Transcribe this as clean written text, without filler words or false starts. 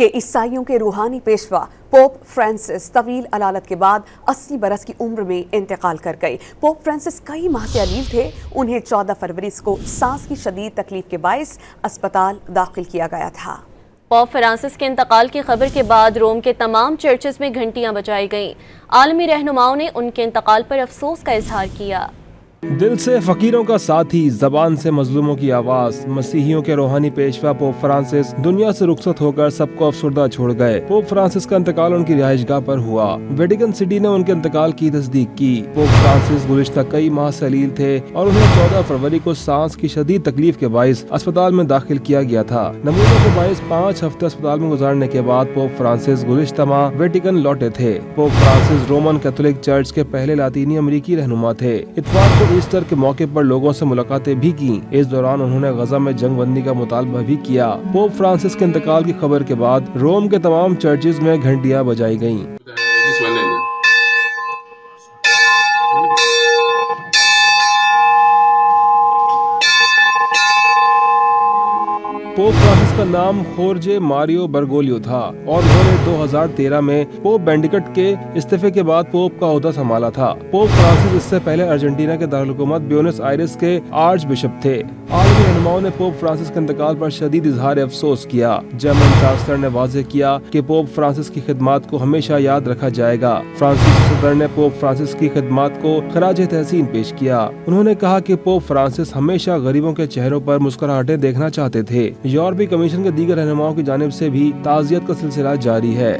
कि ईसाइयों के रूहानी पेशवा पोप फ्रांसिस तवील अलालत के बाद 80 बरस की उम्र में इंतकाल कर गए। पोप फ्रांसिस कई माह से अलील थे। उन्हें 14 फरवरी को सांस की शदीद तकलीफ के बायस अस्पताल दाखिल किया गया था। पोप फ्रांसिस के इंतकाल की खबर के बाद रोम के तमाम चर्चेस में घंटियां बजाई गईं। आलमी रहनुमाओं ने उनके इंतकाल पर अफसोस का इजहार किया। दिल से फकीरों का साथी, जबान से मजलूमों की आवाज, मसीहियों के रूहानी पेशवा पोप फ्रांसिस दुनिया से रुखसत होकर सबको अफसुर्दा छोड़ गए। पोप फ्रांसिस का इंतकाल उनकी रिहाइशगाह पर हुआ। वेटिकन सिटी ने उनके इंतकाल की तस्दीक की। पोप फ्रांसिस गुज़िश्ता कई माह से अलील थे और उन्हें 14 फरवरी को सांस की शदीद तकलीफ के बायस अस्पताल में दाखिल किया गया था। नमूनों के बायस 5 हफ्ते अस्पताल में गुजारने के बाद पोप फ्रांसिस गुज़िश्ता माह वेटिकन लौटे थे। Pope Francis Roman Catholic church के पहले लातीनी अमरीकी रहनुमा थे। इतवार को ईस्टर के मौके पर लोगों से मुलाकातें भी की। इस दौरान उन्होंने गजा में जंग बंदी का मुतालबा भी किया। पोप फ्रांसिस के इंतकाल की खबर के बाद रोम के तमाम चर्चेज में घंटियां बजाई गईं। पोप फ्रांसिस का नाम खोर्जे मारियो बर्गोलियो था और उन्होंने 2013 में पोप बेनेडिक्ट के इस्तीफे के बाद पोप का ओहदा संभाला था। पोप फ्रांसिस इससे पहले अर्जेंटीना के दारुल-हुकूमत ब्यूनस आयरेस के आर्च बिशप थे। आलमी रहनुमाओं ने पोप फ्रांसिस के इंतकाल पर शदीद इजहार अफसोस किया। जर्मन चांसलर ने वाज़ेह किया कि पोप फ्रांसिस की खिदमात को हमेशा याद रखा जाएगा। फ्रांसीसी सदर ने पोप फ्रांसिस की खिदमात को खराज तहसीन पेश किया। उन्होंने कहा कि पोप फ्रांसिस हमेशा गरीबों के चेहरों पर मुस्कुराहटें देखना चाहते थे। यूरोपीय कमीशन के दीगर रहनुमाओं की जानिब से भी ताज़ियत का सिलसिला जारी है।